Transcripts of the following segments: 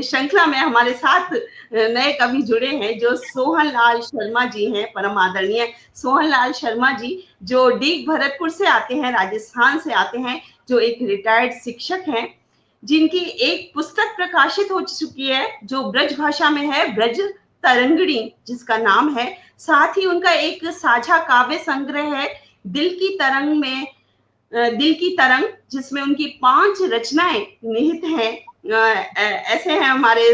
श्रृंखला में हमारे साथ नए कवि जुड़े हैं, जो सोहन लाल शर्मा जी हैं, परम आदरणीय सोहन लाल शर्मा जी, जो डीग भरतपुर से आते हैं, राजस्थान से आते हैं, जो एक रिटायर्ड शिक्षक हैं, जिनकी एक पुस्तक प्रकाशित हो चुकी है जो ब्रज भाषा में है, ब्रज तरंगिणी जिसका नाम है। साथ ही उनका एक साझा काव्य संग्रह है दिल की तरंग में, दिल की तरंग, जिसमें उनकी 5 रचनाएं निहित हैं। ऐसे हैं हमारे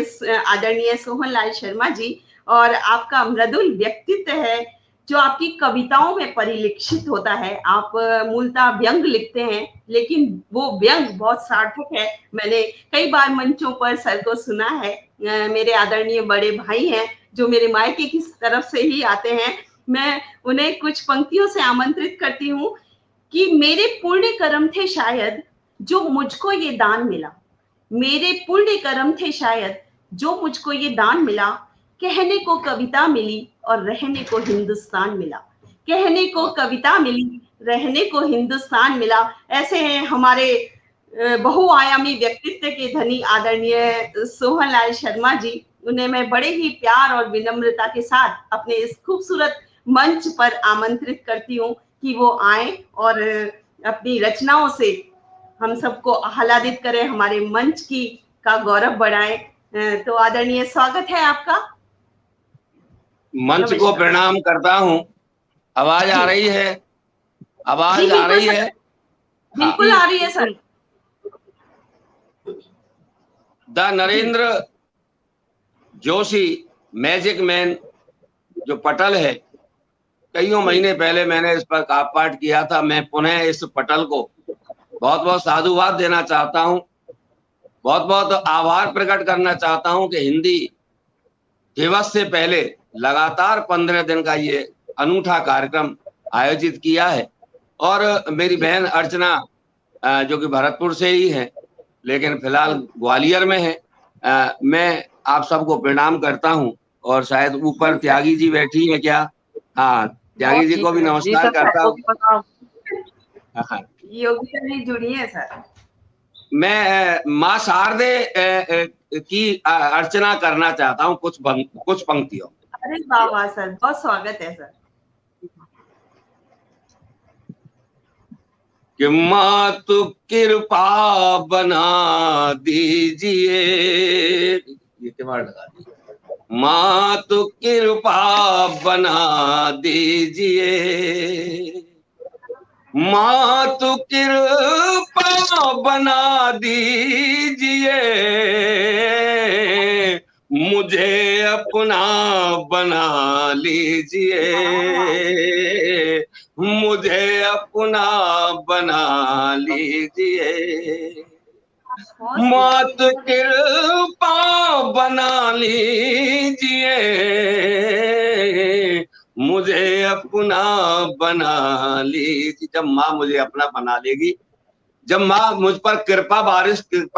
आदरणीय सोहन लाल शर्मा जी। और आपका मृदुल व्यक्तित्व है जो आपकी कविताओं में परिलक्षित होता है। आप मूलतः व्यंग लिखते हैं, लेकिन वो व्यंग बहुत सार्थक है। मैंने कई बार मंचों पर सर को सुना है। मेरे आदरणीय बड़े भाई हैं जो मेरे मायके की तरफ से ही आते हैं। मैं उन्हें कुछ पंक्तियों से आमंत्रित करती हूँ कि मेरे पुण्य कर्म थे शायद जो मुझको ये दान मिला, मेरे पुण्य कर्म थे शायद जो मुझको ये दान मिला, कहने को कविता मिली और रहने को हिंदुस्तान मिला, कहने को कविता मिली, रहने को हिंदुस्तान मिला। ऐसे हैं हमारे बहुआयामी व्यक्तित्व के धनी आदरणीय सोहन लाल शर्मा जी। उन्हें मैं बड़े ही प्यार और विनम्रता के साथ अपने इस खूबसूरत मंच पर आमंत्रित करती हूँ कि वो आए और अपनी रचनाओं से हम सबको आह्लादित करें, हमारे मंच की का गौरव बढ़ाएं। तो आदरणीय स्वागत है आपका। मंच को प्रणाम करता हूँ। आवाज आ रही है? आवाज आ रही है? बिल्कुल आ रही है sir. The Narendra Joshi magic man जो पटल है, कईयों महीने पहले मैंने इस पर पाठ किया था। मैं पुनः इस पटल को बहुत बहुत साधुवाद देना चाहता हूँ, बहुत बहुत आभार प्रकट करना चाहता हूँ कि हिंदी दिवस से पहले लगातार 15 दिन का ये अनूठा कार्यक्रम आयोजित किया है। और मेरी बहन अर्चना जो कि भरतपुर से ही है लेकिन फिलहाल ग्वालियर में है, मैं आप सबको प्रणाम करता हूँ। और शायद ऊपर त्यागी जी बैठी है क्या? हाँ, त्यागी जी को भी नमस्कार करता हूँ। योगिता जी जुड़ी है सर। मैं माँ शारदे की अर्चना करना चाहता हूँ कुछ पंक्तियों। अरे वाह वाह सर, बहुत स्वागत है सर। कि मातु कृपा बना दीजिए, ये त्योहार लगा दीजिए, मातु कृपा बना दीजिए, मातु कृपा बना दीजिए, मुझे अपना बना लीजिए, मुझे अपना बना लीजिए, मातु कृपा बना लीजिए, मुझे अपना बना लीजिए। जब माँ मुझे अपना बना लेगी, जब माँ मुझ पर कृपा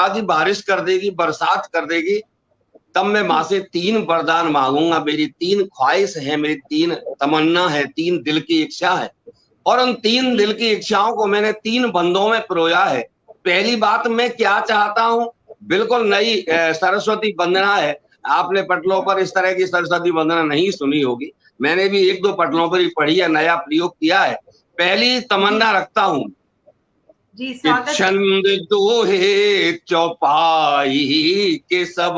की बारिश कर देगी, बरसात कर देगी, तब मैं माँ से 3 वरदान मांगूंगा। मेरी 3 ख्वाहिश है, मेरी 3 तमन्ना है, 3 दिल की इच्छा है। और उन 3 दिल की इच्छाओं को मैंने 3 बंदों में पिरोया है। पहली बात, मैं क्या चाहता हूँ, बिल्कुल नई सरस्वती वंदना है। आपने पटलों पर इस तरह की सरस्वती वंदना नहीं सुनी होगी, मैंने भी 1-2 पटलों पर ही पढ़ी है, नया प्रयोग किया है। पहली तमन्ना रखता हूँ कि छंद दोहे चौपाई के सब,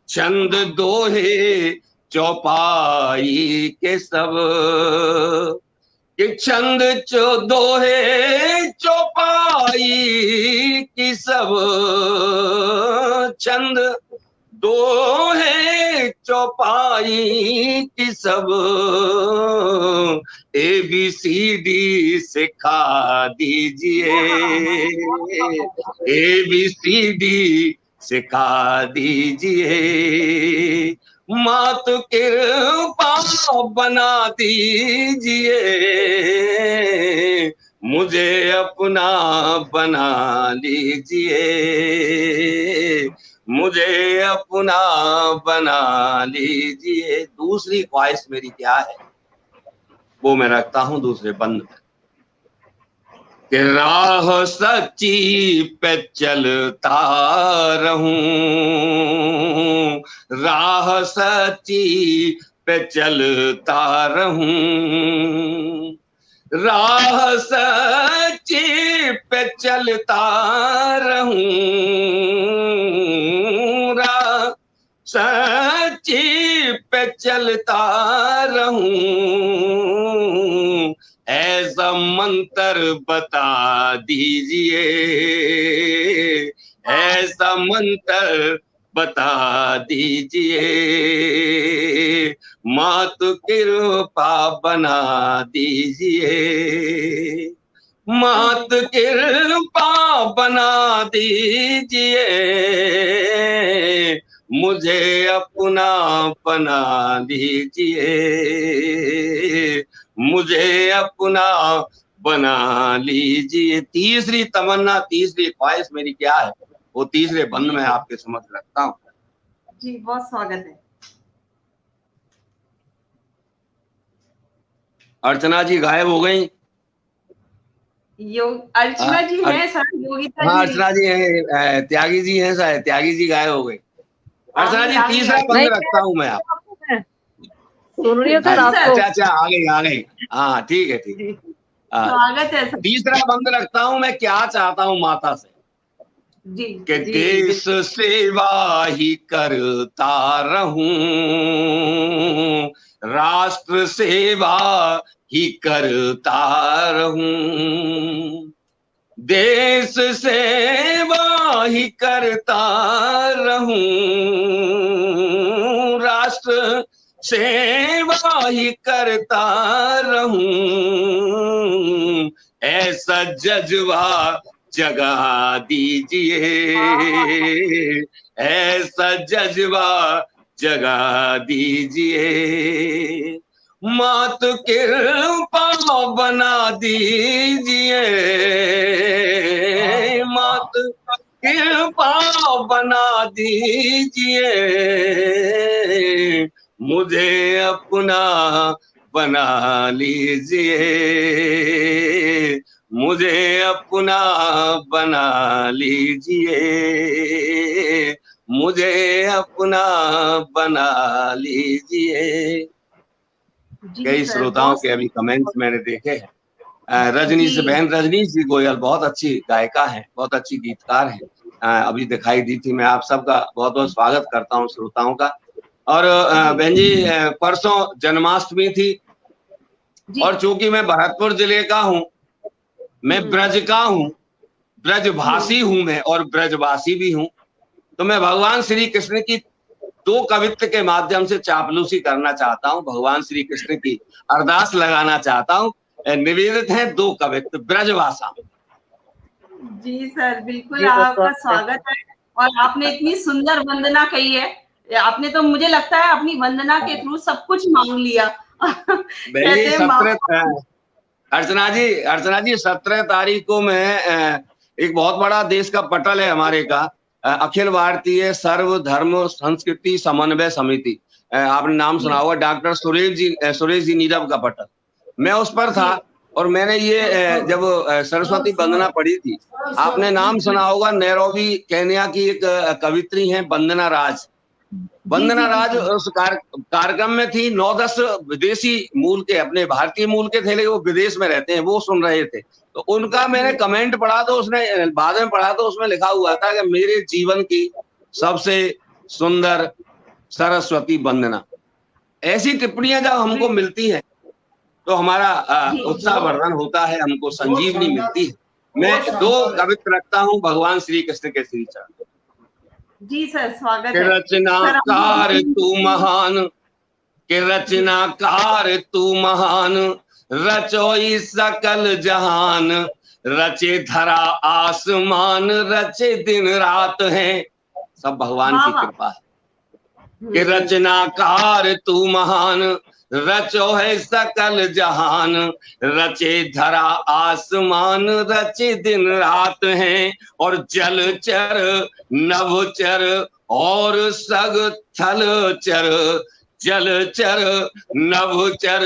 छंद दोहे चौपाई के सब, कि छंद दोहे चौपाई की सब, छंद दोहे चौपाई की सब, ABCD सिखा दीजिए, ABCD सिखा दीजिए, मातु कृपा बना दीजिए, मुझे अपना बना लीजिए, मुझे अपना बना लीजिए। दूसरी ख्वाहिश मेरी क्या है वो मैं रखता हूं दूसरे बंद में। कि राह सच्ची पे चलता रहूं, राह सच्ची पे चलता रहूं, राह सच्ची पे चलता रहूं, राह सच्ची पे चलता रहूं, ऐसा मंत्र बता दीजिए, ऐसा मंत्र बता दीजिए, मात कृपा बना दीजिए, मात कृपा बना दीजिए, मुझे अपना बना दीजिए, मुझे अपना बना लीजिए। तीसरी तमन्ना, तीसरी ख्वाहिश मेरी क्या है, वो तीसरे बंद में आपके समक्ष रखता हूँ। जी, बहुत स्वागत है। अर्चना जी गायब हो गई। अर्चना जी हैं सर, योगिता हाँ, जी। अर्चना जी हैं, त्यागी जी हैं शायद, त्यागी जी गायब हो गई। अर्चना जी तीसरा बंद रखता हूँ मैं। आप सुन रही हो सर आपको? अच्छा अच्छा, आ गई। हाँ ठीक है, ठीक है। स्वागत है सर। तीसरा बंद रखता हूँ मैं। क्या चाहता हूँ माता से जी, कि देश सेवा ही करता रहूं, राष्ट्र सेवा ही करता रहूं, देश सेवा ही करता रहूं, राष्ट्र सेवा ही करता रहूं, ऐसा जज्बा जगा दीजिए, ऐसा जज्बा जगा दीजिए, मात कृपा बना दीजिए, मात कृपा बना दीजिए, मुझे अपना बना लीजिए, मुझे अपना बना लीजिए, मुझे अपना बना लीजिए। कई श्रोताओं के अभी कमेंट्स मैंने देखे हैं। रजनीश बहन, रजनीश जी गोयल बहुत अच्छी गायिका हैं, बहुत अच्छी गीतकार हैं, अभी दिखाई दी थी। मैं आप सबका बहुत बहुत स्वागत करता हूं, श्रोताओं का। और बहन जी, परसों जन्माष्टमी थी और चूंकि मैं भरतपुर जिले का हूं, मैं ब्रज का हूं, ब्रजभाषी हूं मैं और ब्रजवासी भी हूं, तो मैं भगवान श्री कृष्ण की दो कवित्व के माध्यम से चापलूसी करना चाहता हूं, भगवान श्री कृष्ण की अरदास लगाना चाहता हूं। निवेदित है दो कवित्व ब्रजभाषा। जी सर, बिल्कुल आपका स्वागत है। और आपने इतनी सुंदर वंदना कही है, आपने तो मुझे लगता है अपनी वंदना के थ्रू सब कुछ मांग लिया। कहते हैं अर्चना जी 17 तारीख को मैं एक बहुत बड़ा देश का पटल है हमारे का, अखिल भारतीय सर्वधर्म संस्कृति समन्वय समिति, आपने नाम सुना होगा, डॉक्टर सुरेश जी नीरव का पटल, मैं उस पर था। और मैंने ये जब सरस्वती वंदना पढ़ी थी, आपने नाम सुना होगा, नैरोबी केन्या की एक कवित्री हैं वंदना राज। वंदना राज उस कार्यक्रम में थी। 9-10 विदेशी मूल के, अपने भारतीय मूल के थे लेकिन वो विदेश में रहते हैं, वो सुन रहे थे। तो उनका मैंने कमेंट पढ़ा, तो उसने बाद में पढ़ा, तो उसमें लिखा हुआ था कि मेरे जीवन की सबसे सुंदर सरस्वती वंदना। ऐसी टिप्पणियां जब हमको मिलती हैं तो हमारा उत्साहवर्धन होता है, हमको संजीवनी मिलती है। मैं दो कवित्व रखता हूँ भगवान श्री कृष्ण के श्री चरण। जी सर, स्वागत है। रचनाकार तू महान, के रचनाकार तू महान, रचोई सकल जहान, रचे धरा आसमान, रचे दिन रात है, सब भगवान की कृपा है। कि रचनाकार तू महान, रचो है सकल जहान, रचे धरा आसमान, रचे दिन रात हैं, और जलचर नभचर और सग थल चर, जलचर नभचर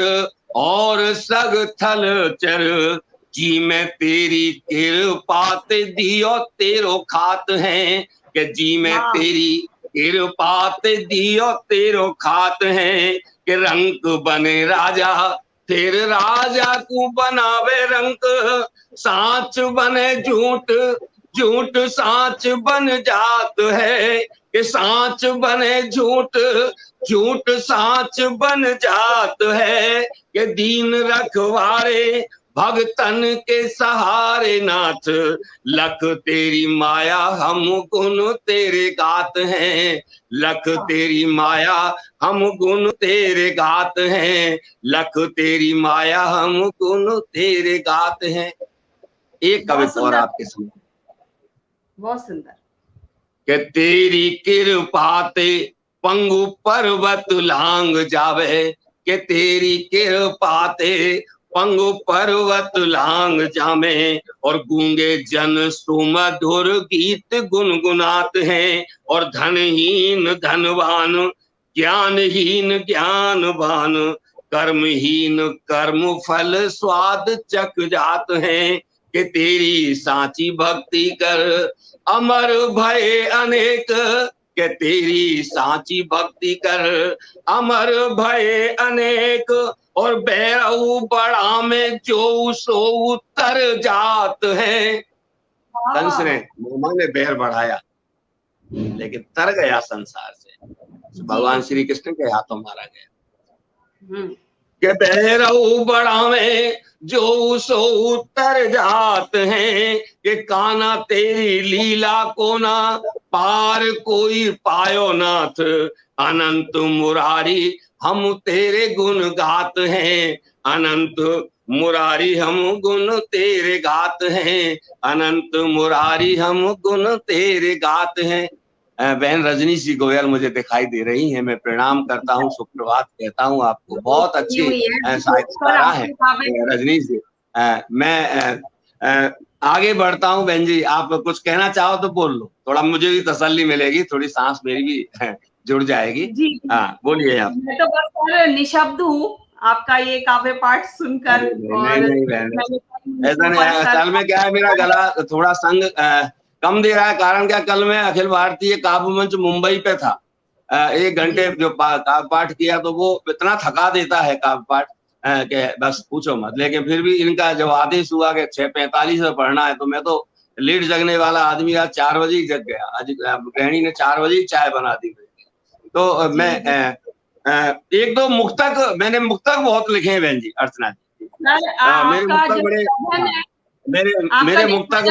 और सग थल चर, जी मैं तेरी कृपा ते दियो तेरो खात है, कि जी मैं तेरी कृपा ते दियो तेरो खात है, कि रंग बने राजा फिर राजा को बनावे रंग, साच बने झूठ झूठ साच बन जात है, कि साच बने झूठ झूठ साच बन जात है, कि दीन रखवारे भगतन के सहारे नाथ, लख तेरी माया हम गुण तेरे गात हैं, लख तेरी माया हम गुण तेरे गात हैं, लख तेरी माया हम गुण तेरे गात हैं। एक कविता और आपके सामने, बहुत सुंदर। कि तेरी कृपा ते पंगु पर्वत लांग जावे, कि तेरी कृपा ते पंगु पर्वत लांग जामे, और गूंगे जन सुमधुर गीत गुनगुनात हैं, और धनहीन धनवान ज्ञानहीन ज्ञानवान, कर्महीन कर्म फल स्वाद चक जात हैं, कि तेरी साची भक्ति कर अमर भय अनेक, के तेरी साची भक्ति कर अमर भय अनेक, और बैरऊ बड़ा में जो सो उतर जात है। कंस ने मोमा ने बैर बढ़ाया लेकिन तर गया संसार से, भगवान श्री कृष्ण के हाथों मारा गया। के बैरऊ बड़ा में जो सो उतर जात हैं, कि काना तेरी लीला को ना पार कोई पायो नाथ, अनंत मुरारी हम तेरे गुण गात हैं, अनंत मुरारी हम गुण तेरे गात हैं, अनंत मुरारी हम गुण तेरे गात हैं। बहन रजनी सी गोयल मुझे दिखाई दे रही हैं, मैं प्रणाम करता हूँ, सुप्रभात कहता हूँ आपको। बहुत अच्छी साहित्यकारा है रजनी जी। मैं आगे बढ़ता हूँ बहन जी, आप कुछ कहना चाहो तो बोल लो, थोड़ा मुझे भी तसल्ली मिलेगी, थोड़ी सांस मेरी भी जुड़ जाएगी। हाँ बोलिए आप। मैं तो बस निशब्द हूँ आपका ये काव्य पाठ सुनकर। नहीं ऐसा नहीं, असल में क्या है, मेरा गला थोड़ा संग कम दे रहा है। कारण क्या, कल मैं अखिल भारतीय काव्य मंच मुंबई पे था, 1 घंटे जो काव्य पाठ किया, तो वो इतना थका देता है काव्य पाठ कि बस पूछो मत। लेकिन फिर भी इनका जब आदेश हुआ कि 6:45 में पढ़ना है, तो मैं तो लेट जगने वाला आदमी आज 4 बजे ही जग गया। आज गृहिणी ने 4 बजे ही चाय बना दी। तो मैं 1-2 मुक्तक, मैंने मुक्तक बहुत लिखे हैं बहन जी, अर्चना जी। मेरे मुक्तक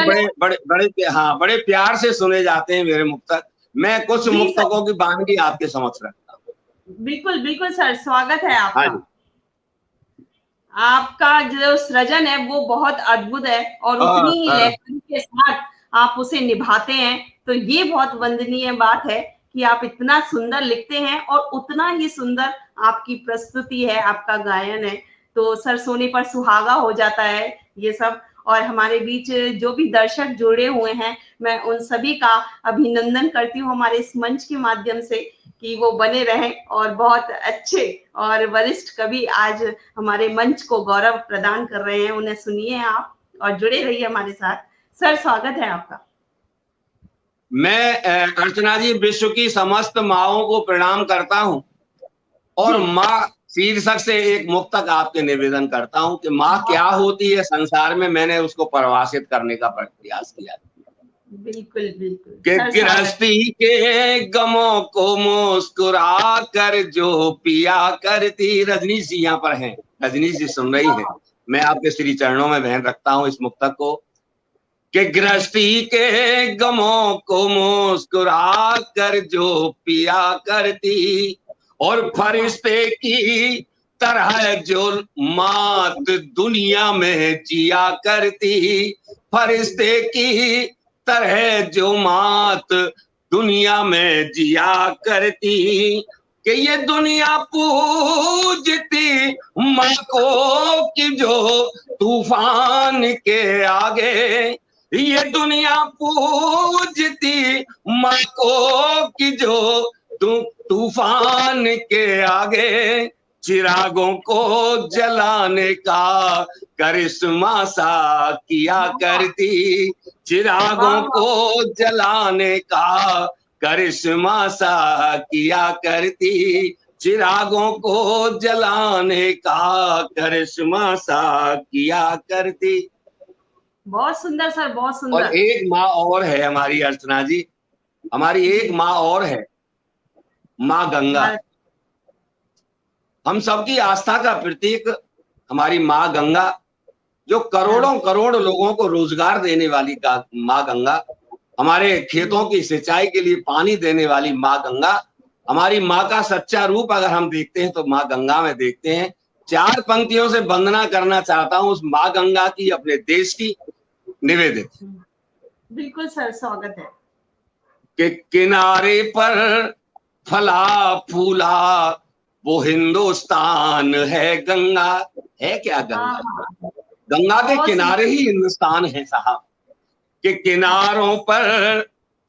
बड़े प्यार से सुने जाते हैं मेरे मुक्तक। मैं कुछ मुक्तकों की वानगी आपके समक्ष रखता हूँ। बिल्कुल बिल्कुल सर, स्वागत है आपका। आपका जो सृजन है वो बहुत अद्भुत है, और उतनी ही लेखन के साथ आप उसे निभाते हैं, तो ये बहुत वंदनीय बात है कि आप इतना सुंदर लिखते हैं और उतना ही सुंदर आपकी प्रस्तुति है, आपका गायन है। तो सर सोने पर सुहागा हो जाता है ये सब। और हमारे बीच जो भी दर्शक जुड़े हुए हैं, मैं उन सभी का अभिनंदन करती हूँ हमारे इस मंच के माध्यम से, कि वो बने रहें और बहुत अच्छे और वरिष्ठ कवि आज हमारे मंच को गौरव प्रदान कर रहे हैं। उन्हें सुनिए आप और जुड़े रहिए हमारे साथ। सर स्वागत है आपका। मैं अर्चना जी विश्व की समस्त माँओं को प्रणाम करता हूँ, और माँ शीर्षक से एक मुक्तक आपके निवेदन करता हूँ कि माँ क्या होती है संसार में, मैंने उसको परिभाषित करने का प्रयास किया। बिल्कुल बिल्कुल। कि गृहस्थी के गमों को मुस्कुरा कर जो पिया करती, रजनी जी यहाँ पर हैं, रजनी जी सुन रही हैं, मैं आपके श्री चरणों में बहन रखता हूँ इस मुक्तक को। कि गृहस्थी के गमों को मुस्कुरा कर जो पिया करती, और फरिश्ते की तरह जो मात दुनिया में जिया करती, फरिश्ते की तरह जो मात दुनिया में जिया करती, कि ये दुनिया पूजती माँ को कि जो तूफान के आगे, ये दुनिया पूजती माँ को कि जो तूफान के आगे चिरागों को जलाने का करिश्मा सा किया करती, चिरागों को जलाने का करिश्मा सा किया करती, चिरागों को जलाने का करिश्मा सा किया करती। बहुत सुंदर सर, बहुत और सुंदर। एक माँ और है हमारी अर्चना जी, हमारी एक माँ और है, माँ गंगा। हम सबकी आस्था का प्रतीक हमारी माँ गंगा, जो करोड़ों करोड़ लोगों को रोजगार देने वाली माँ गंगा, हमारे खेतों की सिंचाई के लिए पानी देने वाली माँ गंगा। हमारी माँ का सच्चा रूप अगर हम देखते हैं तो माँ गंगा में देखते हैं। 4 पंक्तियों से वंदना करना चाहता हूं उस माँ गंगा की, अपने देश की, निवेदित। बिल्कुल सर, स्वागत है। कि किनारे पर फला फूला वो हिंदुस्तान है गंगा, है क्या गंगा? गंगा के किनारे ही हिंदुस्तान है साहब। कि किनारों पर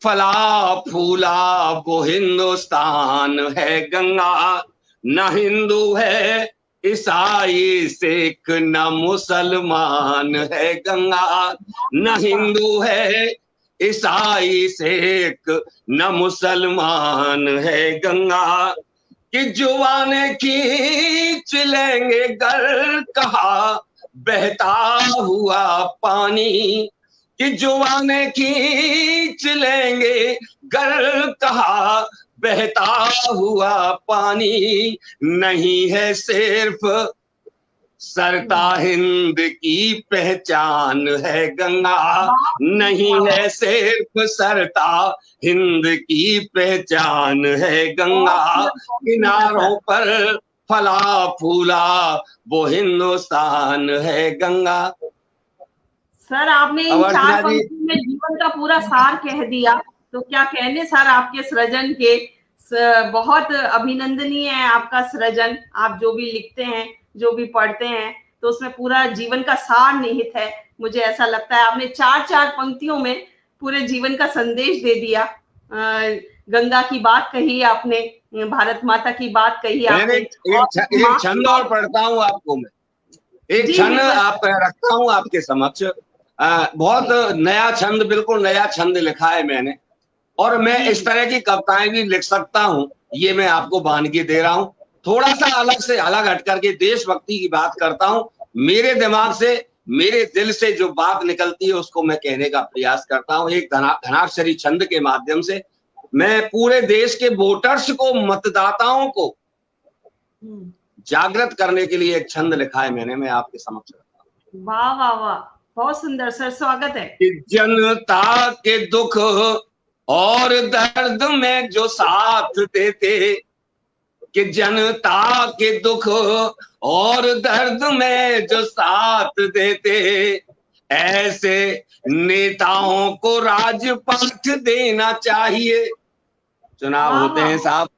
फला फूला वो हिंदुस्तान है गंगा, न हिंदू है ईसाई सिख न मुसलमान है गंगा, न हिंदू है ईसाई सिख न मुसलमान है गंगा। कि जुबाने खींच लेंगे गर कहा बहता हुआ पानी, कि जुबाने खींच लेंगे गर कहा बहता हुआ पानी, नहीं है सिर्फ सरता हिंद की पहचान है गंगा, नहीं है सिर्फ सरता हिंद की पहचान है गंगा। किनारों पर फला फूला वो हिंदुस्तान है गंगा। सर आपने इन 4 पंक्तियों में जीवन का पूरा सार कह दिया, तो क्या कहने सर आपके सृजन के। बहुत अभिनंदनीय है आपका सृजन। आप जो भी लिखते हैं, जो भी पढ़ते हैं, तो उसमें पूरा जीवन का सार निहित है। मुझे ऐसा लगता है आपने 4 पंक्तियों में पूरे जीवन का संदेश दे दिया। गंगा की बात कही आपने, भारत माता की बात कही आपने। एक छंद और पढ़ता हूँ आपको मैं, एक छंद आप रखता हूँ आपके समक्ष। बहुत नया छंद, बिल्कुल नया छंद लिखा है मैंने, और मैं इस तरह की कविताएं भी लिख सकता हूँ, ये मैं आपको वानगी दे रहा हूँ। थोड़ा सा अलग से अलग हट करके देशभक्ति की बात करता हूँ। मेरे दिमाग से, मेरे दिल से जो बात निकलती है उसको मैं कहने का प्रयास करता हूँ। एक धनाक्षरी छंद के माध्यम से मैं पूरे देश के वोटर्स को, मतदाताओं को जागृत करने के लिए एक छंद लिखा है मैंने, मैं आपके समक्ष रखता हूँ। वाह वाह वाह, बहुत सुंदर सर, स्वागत है। कि जनता के दुख और दर्द में जो साथ देते, कि जनता के दुख और दर्द में जो साथ देते, ऐसे नेताओं को राजपाठ देना चाहिए। चुनाव होते हैं साहब,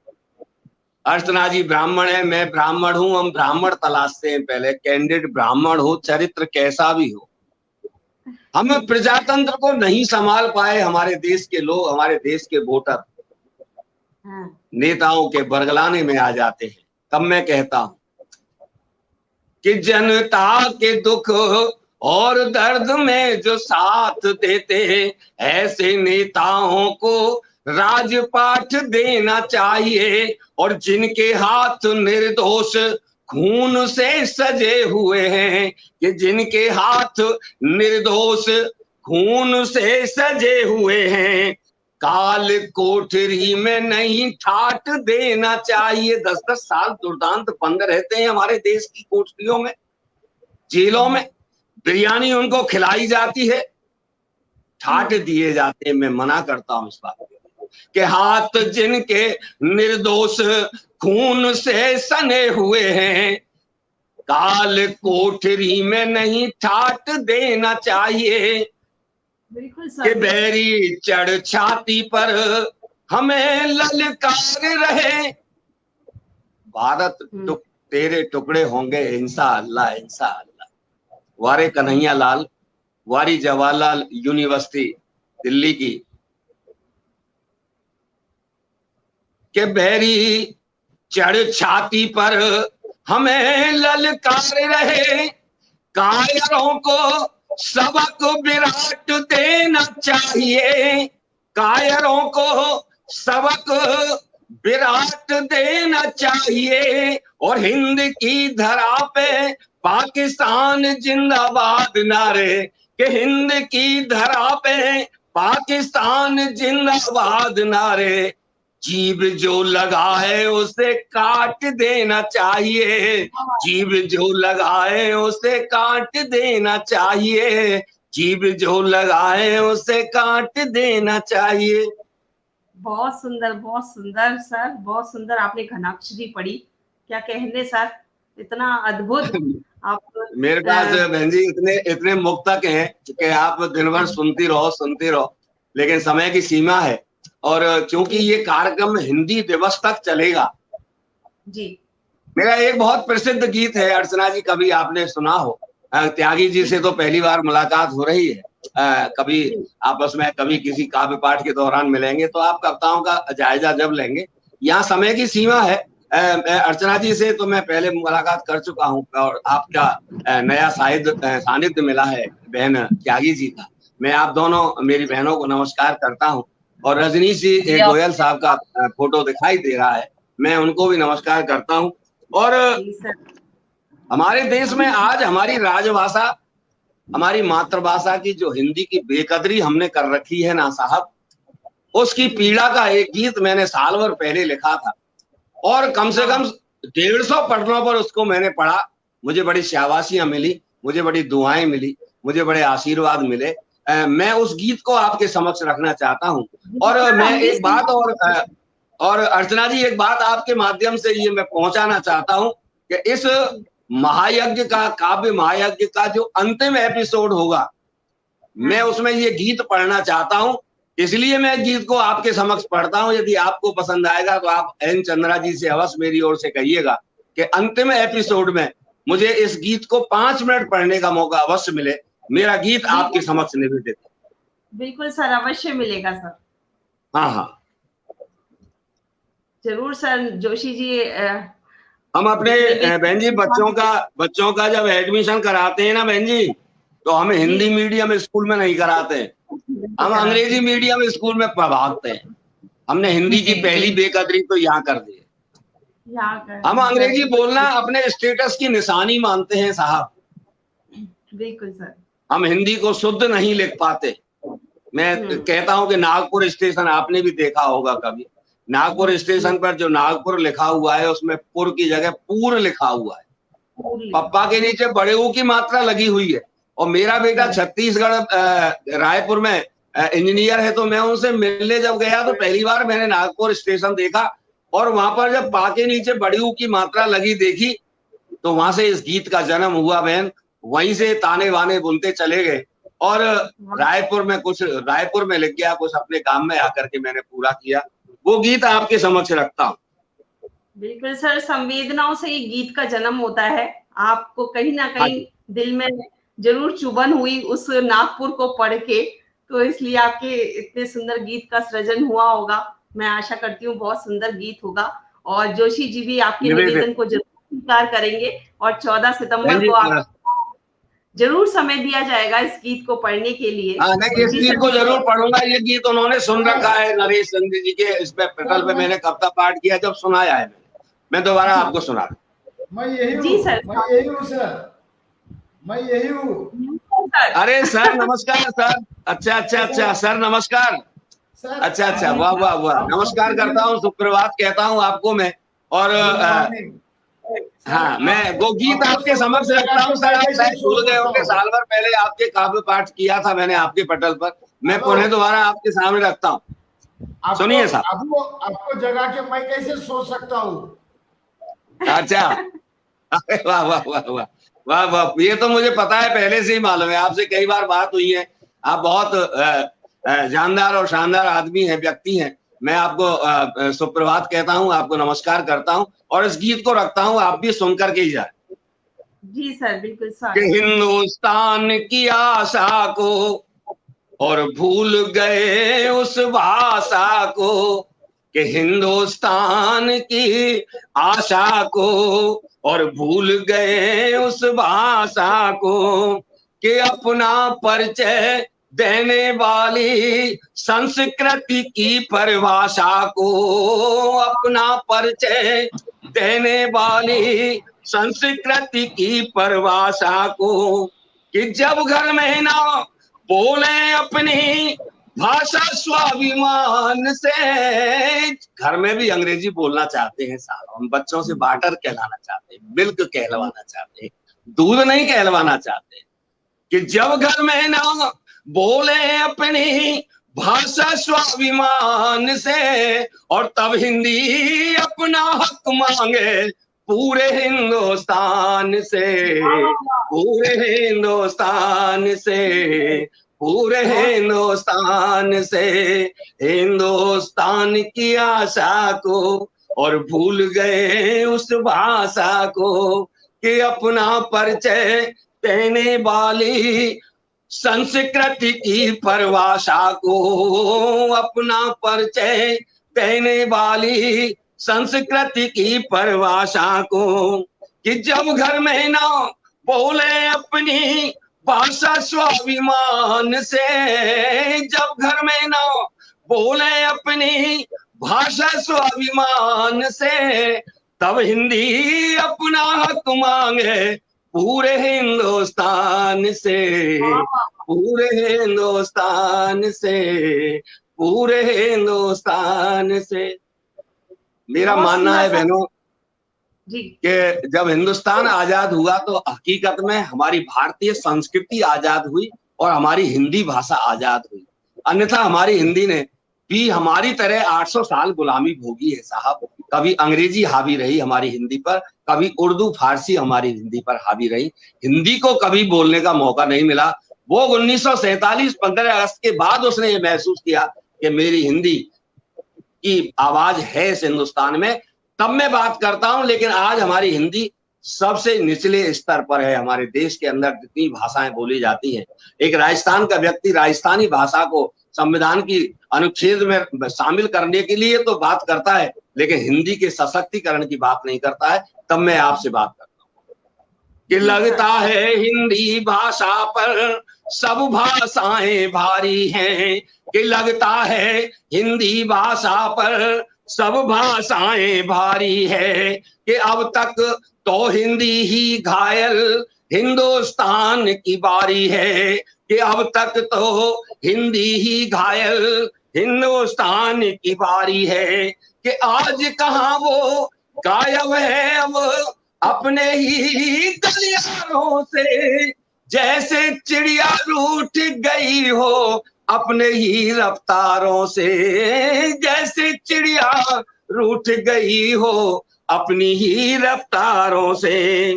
अर्चना जी ब्राह्मण है, मैं ब्राह्मण हूं, हम ब्राह्मण तलाशते हैं पहले, कैंडिडेट ब्राह्मण हो, चरित्र कैसा भी हो। हम प्रजातंत्र को नहीं संभाल पाए हमारे देश के लोग, हमारे देश के वोटर नेताओं के बरगलाने में आ जाते हैं। तब मैं कहता हूं कि जनता के दुख और दर्द में जो साथ देते, ऐसे नेताओं को राजपाठ देना चाहिए। और जिनके हाथ निर्दोष खून से सजे हुए हैं, कि जिनके हाथ निर्दोष खून से सजे हुए हैं, काल कोठरी में नहीं ठाट देना चाहिए। 10-10 साल दुर्दांत बंद रहते हैं हमारे देश की कोठरियों में, जेलों में, बिरयानी उनको खिलाई जाती है, ठाट दिए जाते हैं। मैं मना करता हूं इस बात को, कि हाथ जिनके निर्दोष खून से सने हुए हैं, काल कोठरी में नहीं ठाट देना चाहिए। कि बैरी चढ़ छाती पर हमें ललकार रहे, भारत तेरे टुकड़े होंगे इंशाअल्लाह इंशाअल्लाह। वारे कन्हैया लाल, वारी जवाहरलाल यूनिवर्सिटी दिल्ली की। के बैरी चढ़ छाती पर हमें ललकार रहे कायरों को सबक विराट देना चाहिए, कायरों को सबक विराट देना चाहिए। और हिंद की धरा पे पाकिस्तान जिंदाबाद नारे, कि हिंद की धरा पे पाकिस्तान जिंदाबाद नारे। जीभ जो लगा है उसे काट देना चाहिए, जीभ जो लगा है उसे काट देना चाहिए, जीभ जो लगा है उसे काट देना चाहिए। बहुत सुंदर सर, बहुत सुंदर। आपने घनाक्षरी पढ़ी, क्या कहने सर, इतना अद्भुत आप। मेरे पास बहन जी इतने मुक्तक हैं कि आप दिन भर सुनती रहो, लेकिन समय की सीमा है। और क्योंकि ये कार्यक्रम हिंदी दिवस तक चलेगा जी, मेरा एक बहुत प्रसिद्ध गीत है, अर्चना जी, कभी आपने सुना हो। त्यागी जी से तो पहली बार मुलाकात हो रही है, कभी आपस में कभी किसी काव्य पाठ के दौरान मिलेंगे तो आप कविताओं का जायजा जब लेंगे। यहाँ समय की सीमा है। अर्चना जी से तो मैं पहले मुलाकात कर चुका हूँ और आपका नया सानिध्य मिला है बहन त्यागी जी का। मैं आप दोनों मेरी बहनों को नमस्कार करता हूँ। और रजनीश जी गोयल साहब का फोटो दिखाई दे रहा है, मैं उनको भी नमस्कार करता हूँ। और हमारे देश में आज हमारी राजभाषा, हमारी मातृभाषा की जो हिंदी की बेकदरी हमने कर रखी है ना साहब, उसकी पीड़ा का एक गीत मैंने साल भर पहले लिखा था और कम से कम 150 पटनों पर उसको मैंने पढ़ा। मुझे बड़ी शाबाशियां मिली, मुझे बड़ी दुआएं मिली, मुझे बड़े आशीर्वाद मिले। मैं उस गीत को आपके समक्ष रखना चाहता हूँ। और मैं एक बात और अर्चना जी, एक बात आपके माध्यम से ये मैं पहुंचाना चाहता हूँ कि इस महायज्ञ का, काव्य महायज्ञ का जो अंतिम एपिसोड होगा, मैं उसमें ये गीत पढ़ना चाहता हूँ। इसलिए मैं गीत को आपके समक्ष पढ़ता हूँ। यदि आपको पसंद आएगा तो आप एन चंद्रा जी से अवश्य मेरी ओर से कहिएगा कि अंतिम एपिसोड में मुझे इस गीत को 5 मिनट पढ़ने का मौका अवश्य मिले। मेरा गीत आपके समक्ष निवेदित। बिल्कुल सर, अवश्य मिलेगा सर। हाँ, जरूर सर। जोशी जी, हम अपने बहन जी बच्चों का जब एडमिशन कराते हैं ना बहन जी, तो हमें हिंदी मीडियम स्कूल में नहीं कराते, हम अंग्रेजी मीडियम स्कूल में पढ़ाते हैं। हमने हिंदी की पहली बेकदरी तो यहाँ कर दी है। हम अंग्रेजी बोलना अपने स्टेटस की निशानी मानते हैं साहब। बिल्कुल सर। हम हिंदी को शुद्ध नहीं लिख पाते। मैं कहता हूं कि नागपुर स्टेशन आपने भी देखा होगा कभी। नागपुर स्टेशन पर जो नागपुर लिखा हुआ है उसमें पुर की जगह पूर लिखा हुआ है। पप्पा के नीचे बड़े ऊ की मात्रा लगी हुई है। और मेरा बेटा छत्तीसगढ़ रायपुर में इंजीनियर है, तो मैं उनसे मिलने जब गया तो पहली बार मैंने नागपुर स्टेशन देखा और वहां पर जब पा के नीचे बड़ी ऊ की मात्रा लगी देखी तो वहां से इस गीत का जन्म हुआ बहन। वहीं से ताने वाने बुनते चले गए और रायपुर में लिख गया, कुछ अपने काम में आकर के मैंने पूरा किया। वो गीत आपके समक्ष रखता हूँ। बिल्कुल सर, संवेदनाओं से ये गीत का जन्म होता है। आपको कहीं ना कहीं दिल में जरूर चुभन हुई उस नागपुर को पढ़ के, तो इसलिए आपके इतने सुंदर गीत का सृजन हुआ होगा। मैं आशा करती हूँ बहुत सुंदर गीत होगा और जोशी जी भी आपके निवेदन को जरूर स्वीकार करेंगे और 14 सितंबर को आप जरूर समय दिया जाएगा इस गीत को पढ़ने के लिए। नहीं, इस गीत को जरूर पढ़ूंगा। ये गीत उन्होंने सुन रखा है नरेश चंद्र जी के इस पे पटल पे मैंने कविता पाठ किया जब सुनाया है मैं दोबारा आपको सुना। मैं यही हूँ जी सर, सर, मैं यही हूँ। अरे सर नमस्कार सर। अच्छा सर नमस्कार। अच्छा वाह नमस्कार करता हूँ, सुप्रभात कहता हूँ आपको मैं। और हाँ, मैं वो गीत आपके समक्ष रखता हूँ सर। आप शायद भूल गए होंगे, साल भर पहले आपके काव्य पाठ किया था मैंने आपके पटल पर। मैं पुनः दोबारा आपके सामने रखता हूँ। सुनिए साहब। आपको जगा के मैं कैसे सोच सकता हूँ। अच्छा, वाह, ये तो मुझे पता है, पहले से ही मालूम है, आपसे कई बार बात हुई है। आप बहुत जानदार और शानदार आदमी हैं, व्यक्ति हैं। मैं आपको सुप्रभात कहता हूँ, आपको नमस्कार करता हूँ और इस गीत को रखता हूँ, आप भी सुन करके ही जाए। जी सर, बिल्कुल सर। कि हिंदुस्तान की आशा को और भूल गए उस भाषा को, कि हिंदुस्तान की आशा को और भूल गए उस भाषा को कि अपना परिचय देने वाली संस्कृति की परिभाषा को, अपना परिचय देने वाली संस्कृति की परिभाषा को, कि जब घर में ना बोले अपनी भाषा स्वाभिमान से। घर में भी अंग्रेजी बोलना चाहते हैं साहब, हम बच्चों से वाटर कहलाना चाहते हैं, मिल्क कहलवाना चाहते हैं, दूध नहीं कहलवाना चाहते। कि जब घर में ना बोले अपनी भाषा स्वाभिमान से, और तब हिंदी अपना हक मांगे पूरे हिंदुस्तान से, पूरे हिंदुस्तान से, पूरे हिंदुस्तान से, हिंदुस्तान की आशा को, और भूल गए उस भाषा को कि अपना परिचय देने वाली संस्कृति की परिभाषा को, अपना परिचय देने वाली संस्कृति की परिभाषा को। कि जब घर में ना बोले अपनी भाषा स्वाभिमान से, जब घर में ना बोले अपनी भाषा स्वाभिमान से, तब हिंदी अपना हक मांगे पूरे हिंदुस्तान से, पूरे हिंदुस्तान से, पूरे हिंदुस्तान से। मेरा मानना है बहनों कि जब हिंदुस्तान आजाद हुआ तो हकीकत में हमारी भारतीय संस्कृति आजाद हुई और हमारी हिंदी भाषा आजाद हुई। अन्यथा हमारी हिंदी ने भी हमारी तरह 800 साल गुलामी भोगी है साहब। कभी अंग्रेजी हावी रही हमारी हिंदी पर, कभी उर्दू फारसी हमारी हिंदी पर हावी रही। हिंदी को कभी बोलने का मौका नहीं मिला। वो 1947 15 अगस्त के बाद उसने ये महसूस किया कि मेरी हिंदी की आवाज है इस हिंदुस्तान में, तब मैं बात करता हूं। लेकिन आज हमारी हिंदी सबसे निचले स्तर पर है। हमारे देश के अंदर जितनी भाषाएं बोली जाती हैं, एक राजस्थान का व्यक्ति राजस्थानी भाषा को संविधान की अनुच्छेद में शामिल करने के लिए तो बात करता है, लेकिन हिंदी के सशक्तिकरण की बात नहीं करता है। तब मैं आपसे बात करता हूँ कि लगता है हिंदी भाषा पर सब भाषाएं भारी हैं, कि लगता है हिंदी भाषा पर सब भाषाएं भारी है, कि अब तक तो हिंदी ही घायल हिंदुस्तान की बारी है, कि अब तक तो हिंदी ही घायल हिंदुस्तान की बारी है, कि आज कहाँ वो गायब है अब अपने ही गलियारों से, जैसे चिड़िया रूठ गई हो अपने ही रफ्तारों से, जैसे चिड़िया रूठ गई हो अपनी ही रफ्तारों से।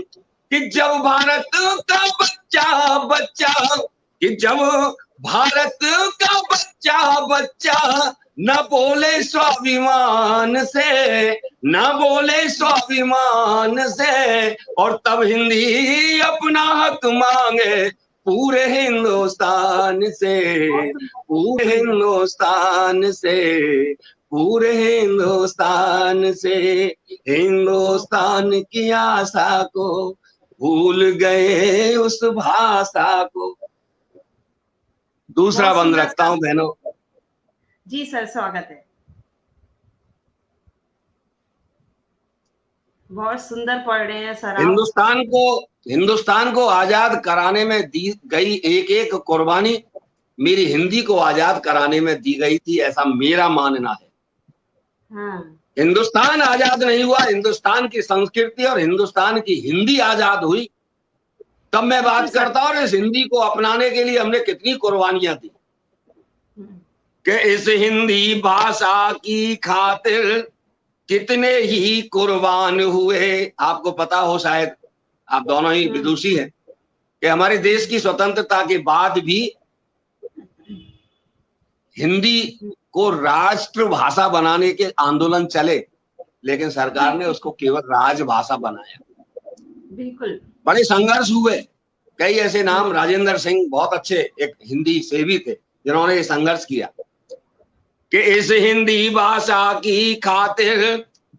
कि जब भारत का बच्चा बच्चा, कि जब भारत का बच्चा बच्चा न बोले स्वाभिमान से, न बोले स्वाभिमान से, और तब हिंदी अपना हक मांगे पूरे हिंदुस्तान से, पूरे हिंदुस्तान से, पूरे हिंदुस्तान से, हिंदुस्तान की आशा को भूल गए उस भाषा को। दूसरा बंद रखता हूं बहनों। जी सर, स्वागत है। बहुत सुंदर पढ़ रहे हैं सर। हिंदुस्तान को आजाद कराने में दी गई एक एक कुर्बानी मेरी हिंदी को आजाद कराने में दी गई थी, ऐसा मेरा मानना है। हाँ। हिंदुस्तान आजाद नहीं हुआ, हिंदुस्तान की संस्कृति और हिंदुस्तान की हिंदी आजाद हुई, तब मैं बात करता हूं। इस हिंदी को अपनाने के लिए हमने कितनी कुर्बानियां दी, कि इस हिंदी भाषा की खातिर कितने ही कुर्बान हुए। आपको पता हो, शायद आप दोनों ही विदुषी हैं, कि हमारे देश की स्वतंत्रता के बाद भी हिंदी को राष्ट्र भाषा बनाने के आंदोलन चले, लेकिन सरकार ने उसको केवल राजभाषा बनाया। बिल्कुल, बड़े संघर्ष हुए। कई ऐसे नाम, राजेंद्र सिंह बहुत अच्छे एक हिंदी सेवी थे जिन्होंने ये संघर्ष किया कि इस हिंदी भाषा की खातिर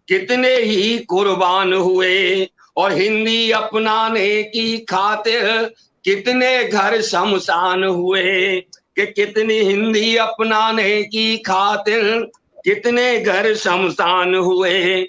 कितने ही कुर्बान हुए, और हिंदी अपनाने की खातिर कितने घर शमशान हुए, कि कितनी हिंदी अपनाने की खातिर कितने घर शमशान हुए,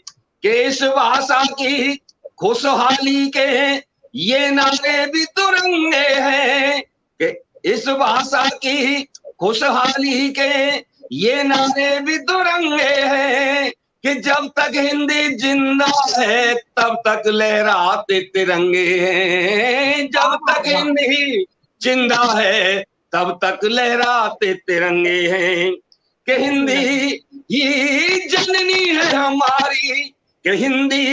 कि इस भाषा की खुशहाली के ये नारे भी तिरंगे हैं, कि इस भाषा की खुशहाली के ये नारे भी तिरंगे हैं, कि जब तक हिंदी जिंदा है तब तक लहराते तिरंगे हैं, जब तक हिंदी जिंदा है तब तक लहराते तिरंगे हैं, कि हिंदी ही जननी है हमारी, कि हिंदी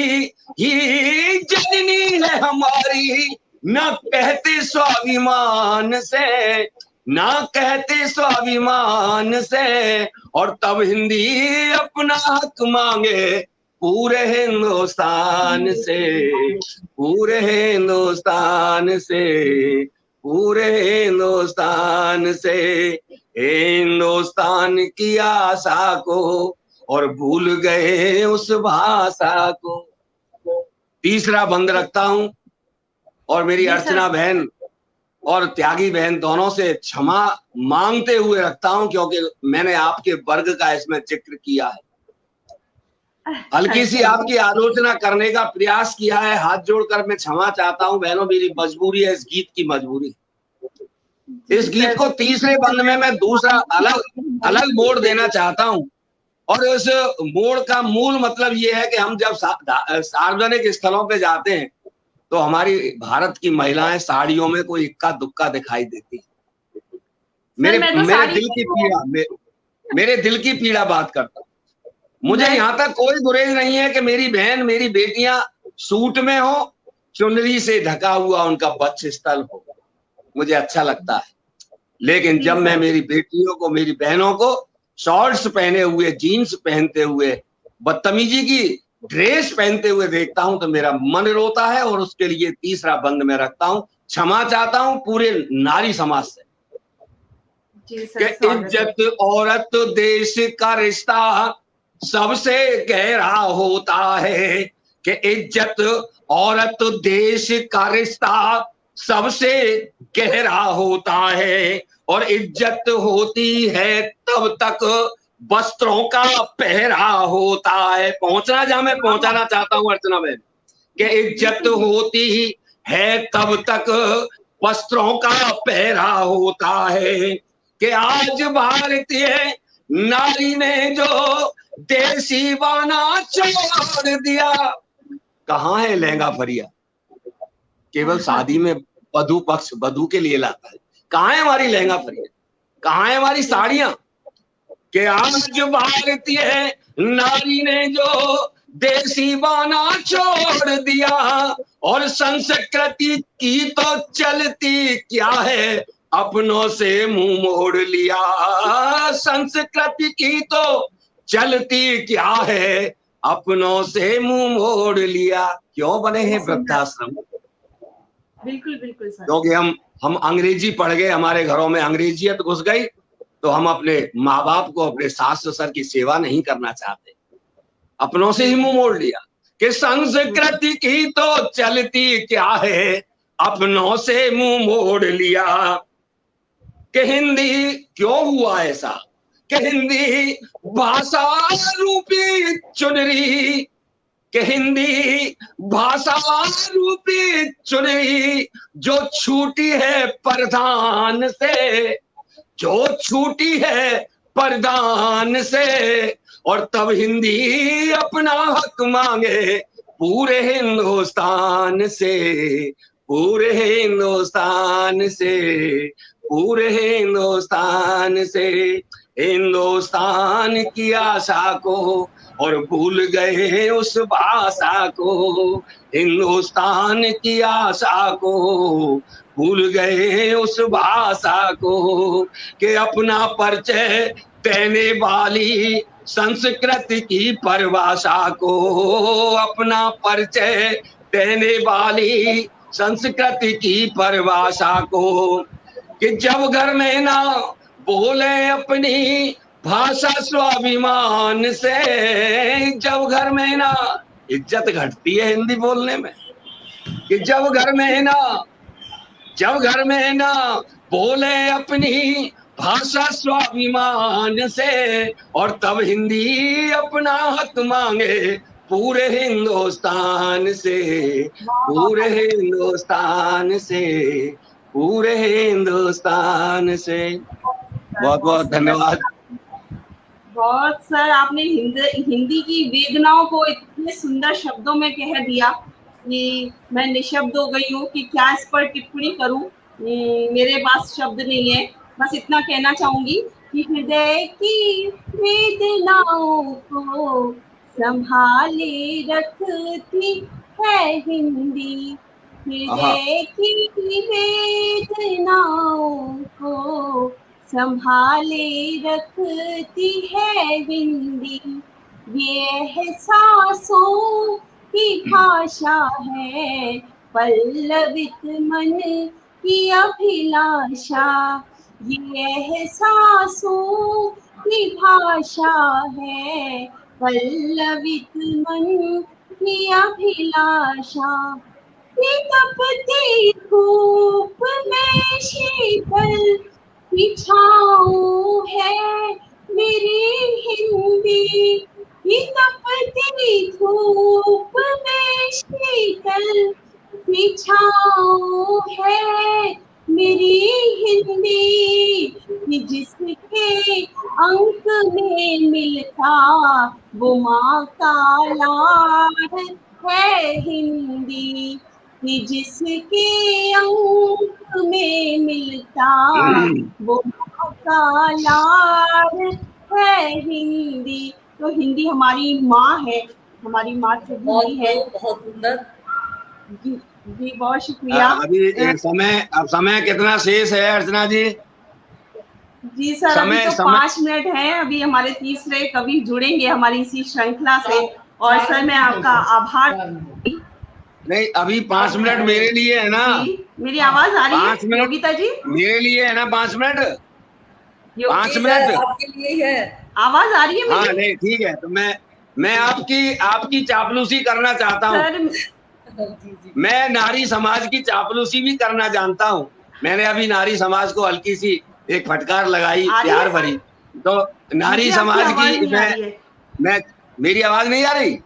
ही जननी है हमारी, न कहते स्वाभिमान से, ना कहते स्वाभिमान से, और तब हिंदी अपना हक मांगे पूरे हिंदुस्तान से, पूरे हिंदुस्तान से, पूरे हिंदुस्तान से, हिंदुस्तान की आशा को और भूल गए उस भाषा को। तीसरा बंद रखता हूं और मेरी अर्चना बहन और त्यागी बहन दोनों से क्षमा मांगते हुए रखता हूं, क्योंकि मैंने आपके वर्ग का इसमें जिक्र किया है, हल्की सी आपकी आलोचना करने का प्रयास किया है। हाथ जोड़कर मैं क्षमा चाहता हूं बहनों, मेरी मजबूरी है, इस गीत की मजबूरी। इस गीत को तीसरे बंद में मैं दूसरा अलग मोड़ देना चाहता हूं, और उस मोड़ का मूल मतलब ये है कि हम जब सार्वजनिक स्थलों पे जाते हैं तो हमारी भारत की महिलाएं साड़ियों में कोई इक्का दुक्का दिखाई देती है। मेरे दिल की पीड़ा बात करता हूँ। मुझे यहाँ तक कोई गुरेज नहीं है कि मेरी बहन मेरी बेटियां सूट में हो, चुनरी से ढका हुआ उनका वक्ष स्थल हो, मुझे अच्छा लगता है। लेकिन जब मैं मेरी बेटियों को, मेरी बहनों को शॉर्ट्स पहने हुए, जीन्स पहनते हुए, बदतमीजी की ड्रेस पहनते हुए देखता हूं तो मेरा मन रोता है, और उसके लिए तीसरा बंद में रखता हूं। क्षमा चाहता हूं पूरे नारी समाज से कि इज्जत औरत देश का रिश्ता सबसे गहरा होता है, कि इज्जत औरत देश का रिश्ता सबसे गहरा होता है, और इज्जत होती है तब तक वस्त्रों का पहरा होता है। पहुंचना जहां मैं पहुंचाना चाहता हूं अर्चना बहन, कि इज्जत होती है तब तक वस्त्रों का पहरा होता है, कि आज भारतीय नारी ने जो देसी बाना छोड़ दिया। कहाँ है लहंगा फरिया? केवल शादी में वधू पक्ष वधू के लिए लाता है। कहाँ है हमारी लहंगा फरिया? कहाँ है हमारी साड़ियां? कि आज भारतीय नारी ने जो देसी बाना छोड़ दिया, और संस्कृति की तो चलती क्या है, अपनों से मुंह मोड़ लिया। संस्कृति की तो चलती क्या है, अपनों से मुंह मोड़ लिया। क्यों बने हैं वृद्धाश्रम? बिल्कुल बिल्कुल सर। क्योंकि हम अंग्रेजी पढ़ गए, हमारे घरों में अंग्रेजियत घुस गई, तो हम अपने माँ बाप को, अपने सास ससुर की सेवा नहीं करना चाहते, अपनों से ही मुंह मोड़ लिया। कि संस्कृति की तो चलती क्या है, अपनों से मुंह मोड़ लिया। कि हिंदी क्यों हुआ ऐसा, कि हिंदी भाषा रूपी चुनरी, कि हिंदी भाषा रूपी चुनरी जो छूटी है प्रधान से, जो छूटी है प्रधान से, और तब हिंदी अपना हक मांगे पूरे हिंदुस्तान से, पूरे हिंदुस्तान से, पूरे हिंदुस्तान से। हिंदुस्तान की आशा को और भूल गए उस भाषा को, हिंदुस्तान की आशा को भूल गए उस भाषा को, कि अपना परिचय देने वाली संस्कृति की परिभाषा को, अपना परिचय देने वाली संस्कृति की परिभाषा को, कि जब घर में ना बोले अपनी भाषा स्वाभिमान से, जब घर में ना, इज्जत घटती है हिंदी बोलने में, कि जब घर में ना बोले अपनी भाषा स्वाभिमान से, और तब हिंदी अपना हक मांगे पूरे हिंदुस्तान से, पूरे हिंदुस्तान से, पूरे हिंदुस्तान से। बहुत बहुत धन्यवाद। बहुत सर, आपने हिंदी की वेदनाओं को इतने सुंदर शब्दों में कह दिया कि मैं निशब्द हो गई हूँ कि क्या इस पर टिप्पणी करूं। मेरे पास शब्द नहीं है। बस इतना कहना चाहूंगी कि हृदय की वेदनाओं को संभाले रखती है हिंदी, हृदय की वेदनाओं को संभाले रखती है हिंदी। ये एहसासों की भाषा है, पल्लवित मन की अभिलाषा। ये एहसासों की भाषा है, पल्लवित मन की अभिलाषा। ये तपती धूप में शीतल छाँव है मेरी हिंदी, ये तपती धूप में शीतल छाँव है मेरी हिंदी, कि जिसके अंक में मिलता वो माँ का लाड है हिंदी, कि जिसके अंक में मिलता वो माँ का लाड है हिंदी। तो हिंदी हमारी माँ है, हमारी मातृभूमि है। बहुत सुंदर जी जी, बहुत शुक्रिया। अभी अब समय कितना शेष है अर्चना जी? जी सर, अभी तो 5 मिनट है। अभी हमारे तीसरे कवि जुड़ेंगे हमारी इसी श्रृंखला से। और सर मैं आपका आभार। नहीं, अभी 5 मिनट मेरे लिए है ना? मेरी आवाज आ रही है 5 मिनट योगिता जी? मेरे लिए है ना 5 मिनट? 5 मिनट आपके लिए है। आवाज आ रही है मेरी? हाँ नहीं ठीक है। तो मैं आपकी चापलूसी करना चाहता हूँ। मैं नारी समाज की चापलूसी भी करना जानता हूँ। मैंने अभी नारी समाज को हल्की सी एक फटकार लगाई, प्यार भरी। तो नारी समाज की मैं मेरी आवाज नहीं आ रही?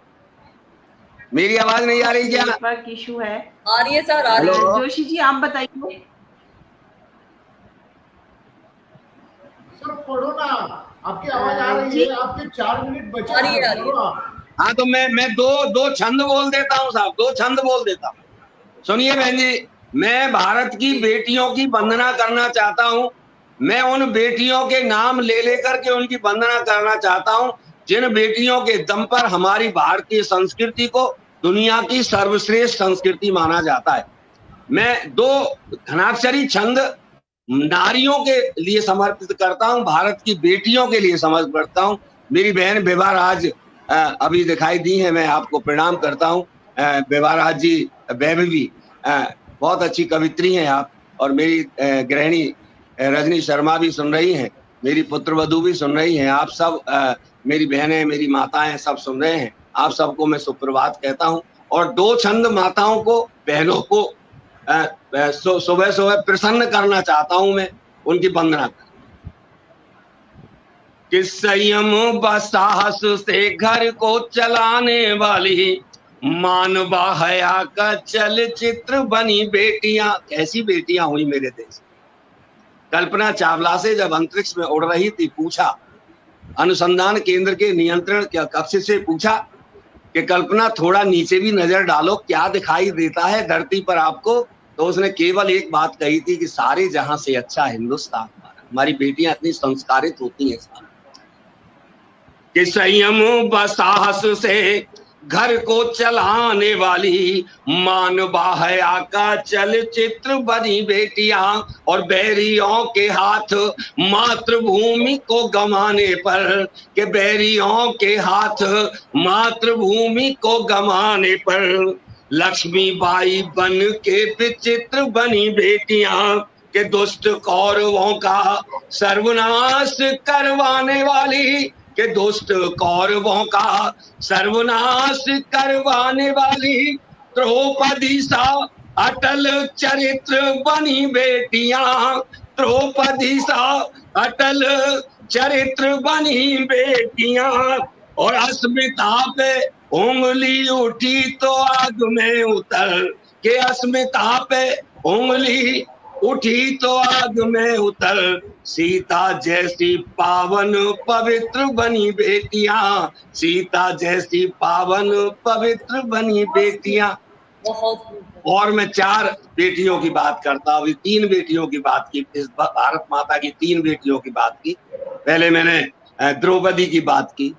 मेरी आवाज नहीं आ रही क्या? नेटवर्क इशू है। आ रही है सर, आ रही है। जोशी जी आप बताइए। सर पढ़ो ना, आपकी आवाज आ रही है। आपके 4 मिनट बचे हैं। हाँ तो मैं दो छंद बोल देता हूँ साहब, 2 छंद बोल देता हूँ। सुनिए बहन जी, मैं भारत की बेटियों की वंदना करना चाहता हूँ। मैं उन बेटियों के नाम ले लेकर के उनकी वंदना करना चाहता हूँ जिन बेटियों के दम पर हमारी भारतीय संस्कृति को दुनिया की सर्वश्रेष्ठ संस्कृति माना जाता है। मैं 2 घनाक्षरी छंद नारियों के लिए समर्पित करता हूँ, भारत की बेटियों के लिए समर्पित करता हूँ। मेरी बहन बेबाराज अभी दिखाई दी है, मैं आपको प्रणाम करता हूँ। बेबाराज जी, वैभवी बहुत अच्छी कवित्री हैं आप। और मेरी गृहिणी रजनी शर्मा भी सुन रही हैं, मेरी पुत्रवधू भी सुन रही हैं। आप सब मेरी बहनें, मेरी माताएं सब सुन रहे हैं। आप सबको मैं सुप्रभात कहता हूँ। और 2 छंद माताओं को, बहनों को सुबह सुबह प्रसन्न करना चाहता हूं मैं, उनकी वंदना कर। कि संयम व साहस से घर को चलाने वाली मानवा हया का चलचित्र बनी बेटियां। कैसी बेटियां हुई मेरे देश। कल्पना चावला से जब अंतरिक्ष में उड़ रही थी, पूछा अनुसंधान केंद्र के नियंत्रण कक्ष से पूछा कि कल्पना थोड़ा नीचे भी नजर डालो, क्या दिखाई देता है धरती पर आपको? तो उसने केवल एक बात कही थी कि सारे जहां से अच्छा हिंदुस्तान। हमारी बेटियां इतनी संस्कारित होती हैं कि संयम व साहस से घर को चलाने वाली मानवा हया का चलचित्र बनी बेटियां, और बैरियों के हाथ मातृभूमि को गंवाने पर, के बैरियों के हाथ मातृभूमि को गंवाने पर लक्ष्मीबाई बन के विचित्र बनी बेटियां, के दुष्ट कौरवों का सर्वनाश करवाने वाली, के दुष्ट कौरवों का सर्वनाश करवाने वाली द्रौपदी सा अटल चरित्र बनी बेटियां, द्रौपदी सा अटल चरित्र बनी बेटियां, और अस्मिता पे उंगली उठी तो आग में उतर के, अस्मिता पे उंगली उठी तो आग में उतर, सीता जैसी पावन पवित्र बनी बेटियां, सीता जैसी पावन पवित्र बनी बेटियां। बहुत और मैं 4 बेटियों की बात करता हूँ, 3 बेटियों की बात की, इस भारत माता की 3 बेटियों की बात की। पहले मैंने द्रौपदी की बात की,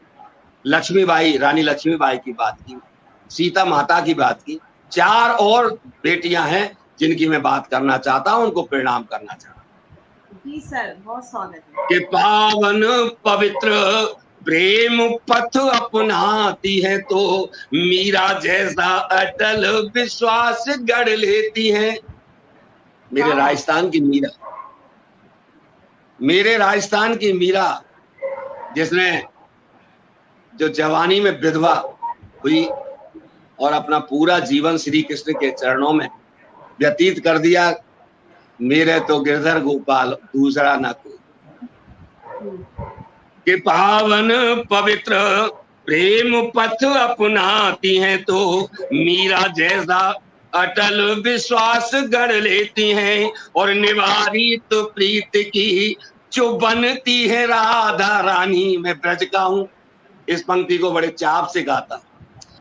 लक्ष्मीबाई, रानी लक्ष्मीबाई की बात की, सीता माता की बात की। 4 और बेटियां हैं जिनकी मैं बात करना चाहता हूं, उनको प्रणाम करना चाहता हूं। जी सर, बहुत स्वागत है। कि पावन पवित्र प्रेम पथ अपनाती है तो मीरा जैसा अटल विश्वास गढ़ लेती है। मेरे राजस्थान की मीरा, मेरे राजस्थान की मीरा, जिसने जो जवानी में विधवा हुई और अपना पूरा जीवन श्री कृष्ण के चरणों में व्यतीत कर दिया। मेरे तो गिरधर गोपाल दूसरा न कोई। कि पावन पवित्र प्रेम पथ अपनाती हैं तो मीरा जैसा अटल विश्वास गढ़ लेती हैं, और निवारित प्रीत की जो बनती है राधा रानी। मैं ब्रज का हूं, इस पंक्ति को बड़े चाप से गाता,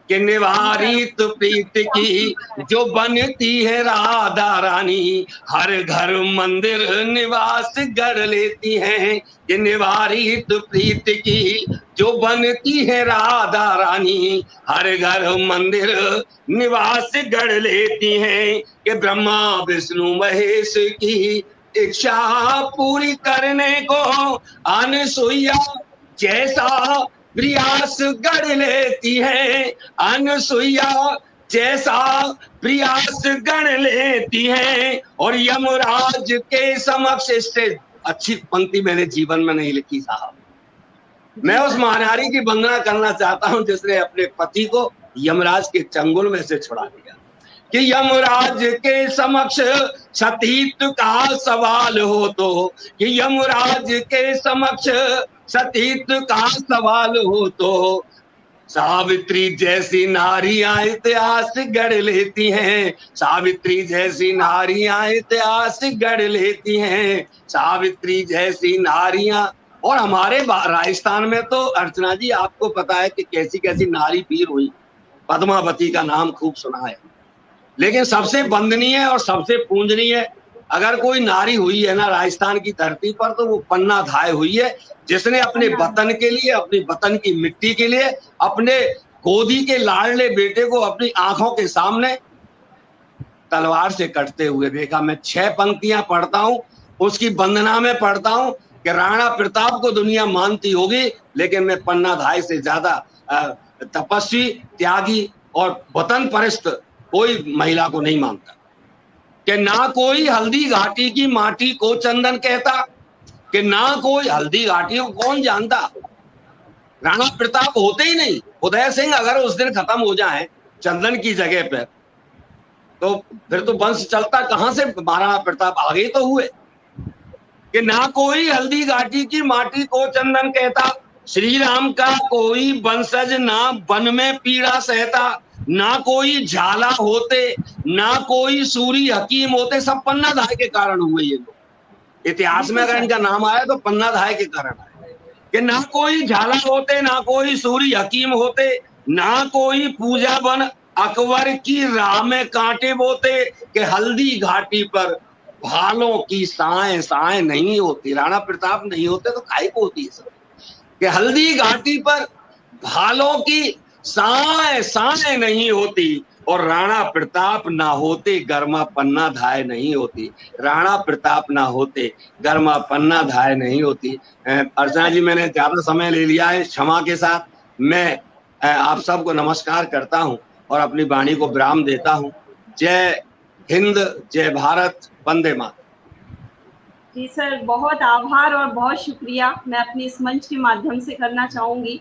कि निवारित प्रीत की जो बनती है राधा रानी, हर घर मंदिर निवास गढ़ लेती हैं। कि निवारित प्रीत की जो बनती है राधा रानी, हर घर मंदिर निवास गढ़ लेती हैं। कि ब्रह्मा विष्णु महेश की इच्छा पूरी करने को अनसुईया जैसा प्रयास गढ़ लेती है, अनसुईया जैसा प्रयास गढ़ लेती है, और यमराज के समक्ष। इससे अच्छी पंक्ति मैंने जीवन में नहीं लिखी साहब। मैं उस महानारी की वंदना करना चाहता हूं जिसने अपने पति को यमराज के चंगुल में से छुड़ा दिया। कि यमराज के समक्ष सतीत्व का सवाल हो तो, कि यमराज के समक्ष सतीत्व का सवाल हो तो, सावित्री जैसी नारियां इतिहास गढ़ लेती हैं, सावित्री जैसी नारियां इतिहास गढ़ लेती हैं, सावित्री जैसी नारियां। और हमारे राजस्थान में तो अर्चना जी आपको पता है कि कैसी कैसी नारी पीर हुई। पद्मावती का नाम खूब सुना है, लेकिन सबसे वंदनीय और सबसे पूजनीय अगर कोई नारी हुई है ना राजस्थान की धरती पर, तो वो पन्ना धाय हुई है, जिसने अपने वतन के लिए, अपनी वतन की मिट्टी के लिए, अपने गोदी के लाडले बेटे को अपनी आंखों के सामने तलवार से कटते हुए देखा। मैं 6 पंक्तियां पढ़ता हूं, उसकी वंदना में पढ़ता हूं कि राणा प्रताप को दुनिया मानती होगी, लेकिन मैं पन्ना धाय से ज्यादा तपस्वी, त्यागी और वतन परस्त कोई महिला को नहीं मानता। कि ना कोई हल्दी घाटी की माटी को चंदन कहता, कि ना कोई हल्दी घाटी को कौन जानता। राणा प्रताप होते ही नहीं, उदय सिंह अगर उस दिन खत्म हो जाए चंदन की जगह पर, तो फिर तो वंश चलता कहां से। महाराणा प्रताप आगे तो हुए। कि ना कोई हल्दी घाटी की माटी को चंदन कहता, श्री राम का कोई वंशज ना वन में पीड़ा सहता, ना कोई झाला होते, ना कोई सूरी हकीम होते। सब पन्ना धाय के कारण हुए ये लोग। इतिहास में अगर इनका नाम आया तो पन्ना धाय के कारण आया। कि ना कोई झाला होते, ना कोई सूरी हकीम होते, ना कोई पूजा बन अकबर की राह में कांटे बोते। कि हल्दी घाटी पर भालों की साएं साएं नहीं होती। राणा प्रताप नहीं होते तो काहे को होती है सब। कि हल्दी घाटी पर भालों की साएं साएं नहीं होती, और राणा प्रताप ना होते गर्मा पन्ना धाय नहीं होती। राणा प्रताप ना होते गर्मा पन्ना धाय नहीं होती। अर्चना जी मैंने ज्यादा समय ले लिया है, क्षमा के साथ। मैं आप सबको नमस्कार करता हूं और अपनी वाणी को विराम देता हूं। जय हिंद, जय भारत, वंदे मातरम। जी सर, बहुत आभार और बहुत शुक्रिया मैं अपने इस मंच के माध्यम से करना चाहूंगी।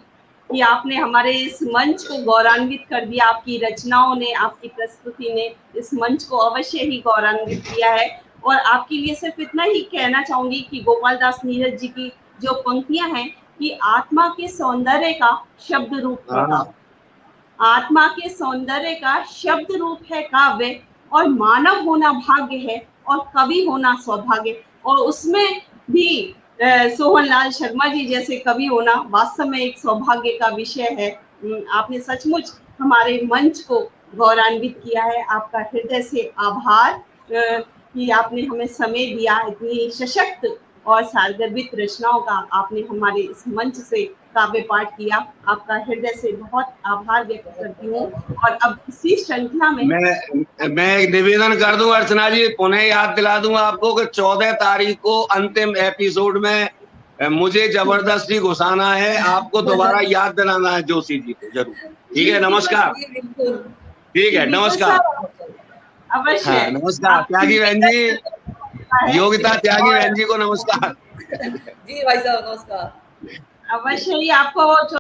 कि आपने हमारे इस मंच को गौरवान्वित कर दिया। आपकी रचनाओं ने, आपकी प्रस्तुति ने इस मंच को अवश्य ही गौरवान्वित किया है। और आपके लिए सिर्फ इतना ही कहना चाहूंगी कि गोपाल दास नीरज जी की जो पंक्तियां हैं कि आत्मा के सौंदर्य का शब्द रूप है काव्य, आत्मा के सौंदर्य का शब्द रूप है काव्य, और मानव होना भाग्य है और कवि होना सौभाग्य। और उसमें भी सोहनलाल शर्मा जी जैसे कवि होना वास्तव में एक सौभाग्य का विषय है। आपने सचमुच हमारे मंच को गौरवान्वित किया है। आपका हृदय से आभार कि आपने हमें समय दिया, इतनी सशक्त और सारगर्भित रचनाओं का आपने हमारे इस मंच से काव्य पाठ किया। आपका हृदय से बहुत आभार व्यक्त करती हूँ। और अब इसी श्रृंखला में मैं एक निवेदन कर दूं अर्चना जी, पुनः याद दिला दूं आपको कि 14 तारीख को अंतिम एपिसोड में मुझे जबरदस्ती घुसाना है, आपको दोबारा याद दिलाना है जोशी जी को जरूर। ठीक है, नमस्कार। ठीक है, नमस्कार। अवश्य। हाँ, नमस्कार त्यागी बहन जी, योगिता त्यागी बहन जी को नमस्कार। जी भाई साहब नमस्कार। अवश्य ही आपको